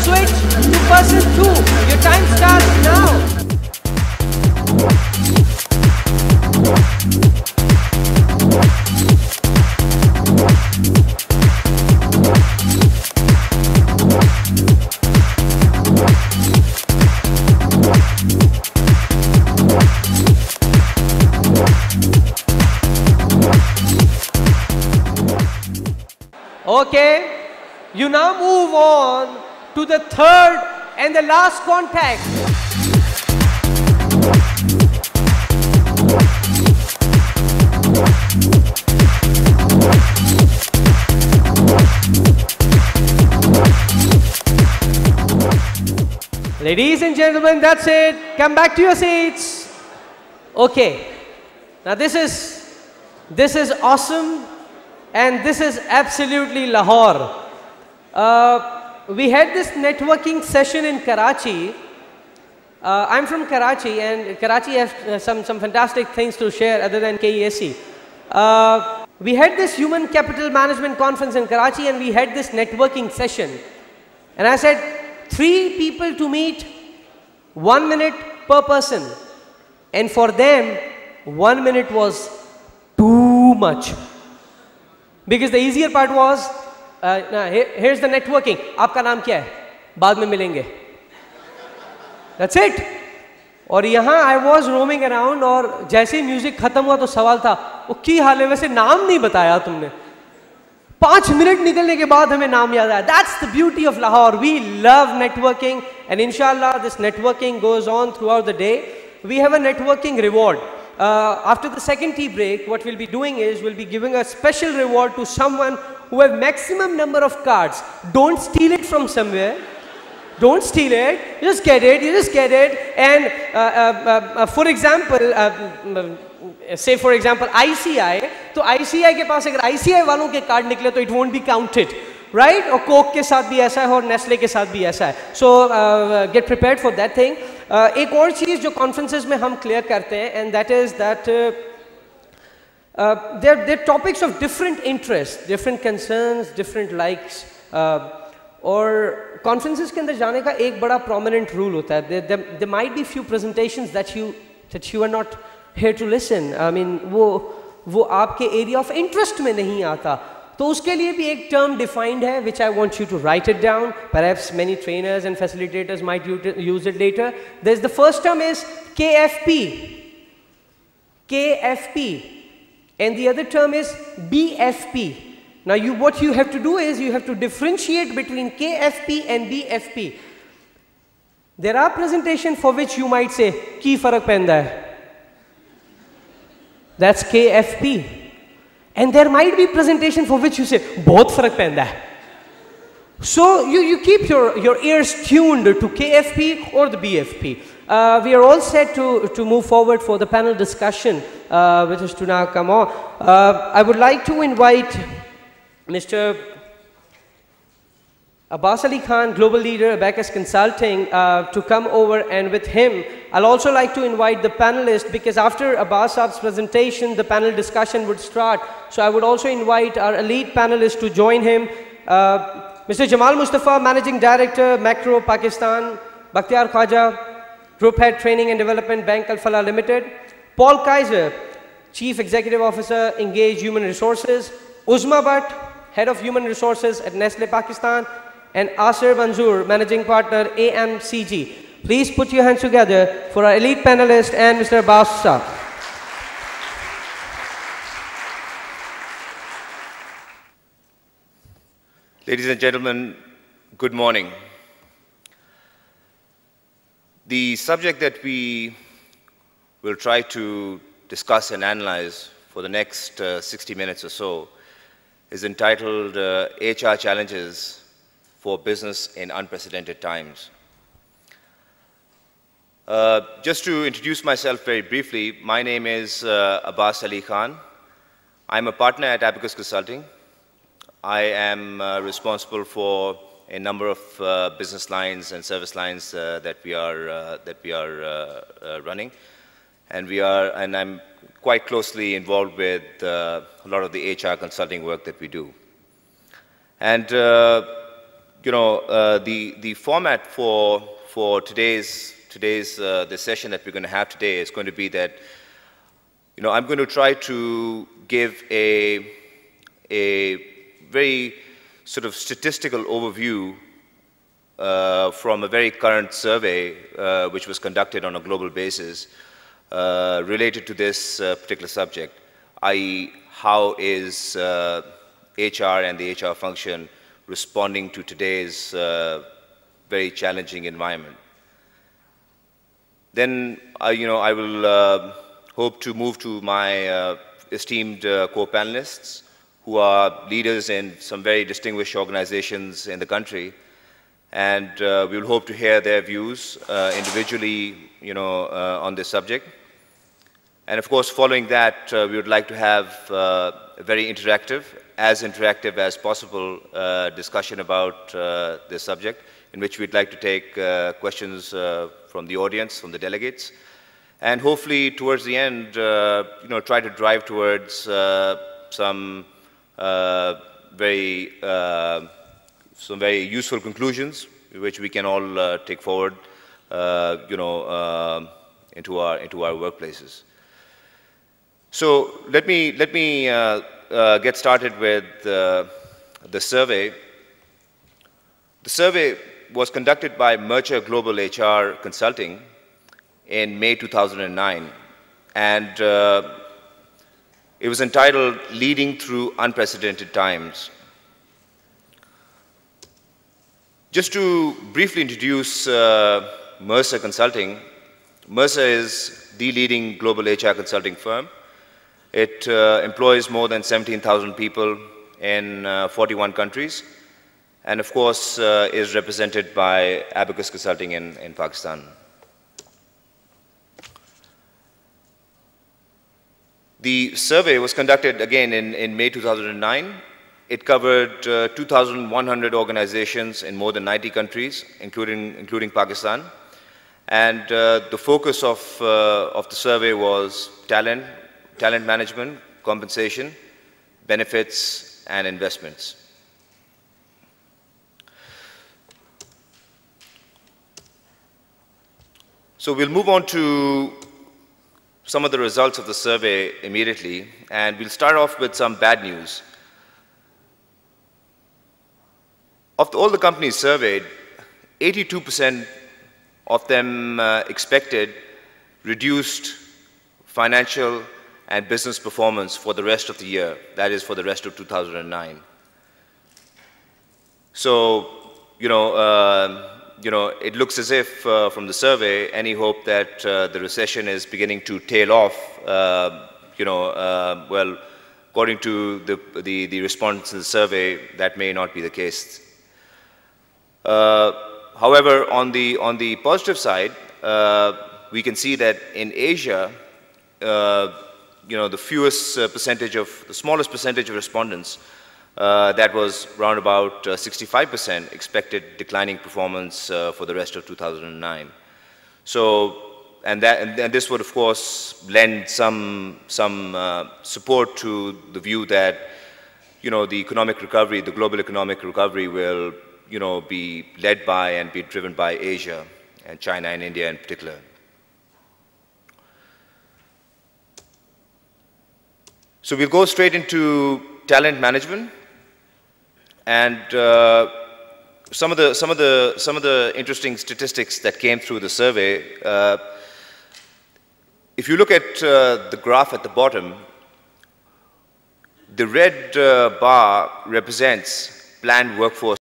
Switch to person 2. Your time starts now. Okay, you now move on to the third and the last contact. Ladies and gentlemen, that's it. Come back to your seats. Okay, now this is awesome. And this is absolutely Lahore. We had this networking session in Karachi. I'm from Karachi, and Karachi has some fantastic things to share other than KESC. We had this human capital management conference in Karachi, and we had this networking session. And I said, 3 people to meet, 1 minute per person. And for them, 1 minute was too much. Because the easier part was, here's the networking. आपका नाम क्या है? बाद में मिलेंगे. That's it. और यहाँ I was roaming around और जैसे ही म्यूजिक खत्म हुआ तो सवाल था, वो की हाल है वैसे नाम नहीं बताया तुमने. 5 मिनट निकलने के बाद हमें नाम याद आया. That's the beauty of Lahore. We love networking, and inshallah this networking goes on throughout the day. We have a networking reward. After the second tea break, what we'll be doing is we'll be giving a special reward to someone who have maximum number of cards. Don't steal it from somewhere. Don't steal it. You just get it. You just get it. And for example, say for example ICI. तो ICI के पास अगर ICI वालों के card निकले तो it won't be counted, right? और Coke के साथ भी ऐसा है और Nestle के साथ भी ऐसा है. So get prepared for that thing. एक और चीज़ जो conferences में हम clear करते हैं, and that is that they're topics of different interests, different concerns, different likes. और conferences के अंदर जाने का एक बड़ा prominent rule होता है. There might be few presentations that you are not here to listen. I mean वो आपके area of interest में नहीं आता. तो उसके लिए भी एक term defined है, which I want you to write it down. Perhaps many trainers and facilitators might use it later. There's the first term is KFP. KFP. And the other term is BFP. Now what you have to do is you have to differentiate between KFP and BFP. There are presentations for which you might say, की फर्क पैंदा है? That's KFP. And there might be presentation for which you say, बहुत फर्क पैंदा है. So you keep your ears tuned to KFP or the BFP. We are all set to move forward for the panel discussion, which is to now come on. I would like to invite Mr. Abbas Ali Khan, Global Leader, Abbas Consulting, to come over, and with him, I'll also like to invite the panelists, because after Abbas Saab's presentation, the panel discussion would start. So I would also invite our elite panelists to join him. Mr. Jamal Mustafa, Managing Director, Macro, Pakistan. Bakhtiar Khwaja, Group Head, Training and Development, Bank Al Falah Limited. Paul Kaiser, Chief Executive Officer, Engage Human Resources. Uzma Bhatt, Head of Human Resources at Nestle Pakistan. And Asir Manzoor, Managing Partner, AMCG. Please put your hands together for our elite panelist and Mr. Abbas Saab. Ladies and gentlemen, good morning. The subject that we will try to discuss and analyze for the next 60 minutes or so is entitled HR Challenges for Business in Unprecedented Times. Just to introduce myself very briefly, my name is Abbas Ali Khan. I'm a partner at Abbas Consulting. I am responsible for a number of business lines and service lines that we are running, and I'm quite closely involved with a lot of the HR consulting work that we do. And you know, the format for today's the session that we're going to have today is going to be that, you know, I'm going to try to give a very sort of statistical overview from a very current survey which was conducted on a global basis related to this particular subject, i.e. how is HR and the HR function responding to today's very challenging environment. Then, you know, I will hope to move to my esteemed co-panelists who are leaders in some very distinguished organizations in the country, and we will hope to hear their views individually, you know, on this subject. And of course, following that, we would like to have a very interactive as possible discussion about this subject, in which we'd like to take questions from the audience, from the delegates, and hopefully towards the end, you know, try to drive towards some very useful conclusions, which we can all take forward, you know, into our workplaces. So let me get started with the survey. The survey was conducted by Mercer Global HR Consulting in May 2009, and it was entitled Leading Through Unprecedented Times. Just to briefly introduce Mercer Consulting, Mercer is the leading global HR consulting firm. It employs more than 17,000 people in 41 countries, and of course is represented by Abbas Consulting in Pakistan. The survey was conducted again in May 2009. It covered 2,100 organizations in more than 90 countries, including Pakistan. And the focus of the survey was talent management, compensation, benefits, and investments. So we'll move on to some of the results of the survey immediately, and we'll start off with some bad news. Of all the companies surveyed, 82% of them expected reduced financial and business performance for the rest of the year, that is for the rest of 2009. So, you know, it looks as if from the survey, any hope that the recession is beginning to tail off, you know, well, according to the response in the survey, that may not be the case. However, on the positive side, we can see that in Asia, you know, the smallest percentage of respondents, that was around about 65% expected declining performance for the rest of 2009. So, and this would of course lend some support to the view that, you know, the economic recovery, the global economic recovery will, you know, be led by and be driven by Asia and China and India in particular. So we'll go straight into talent management, and some of the interesting statistics that came through the survey. If you look at the graph at the bottom, the red bar represents planned workforce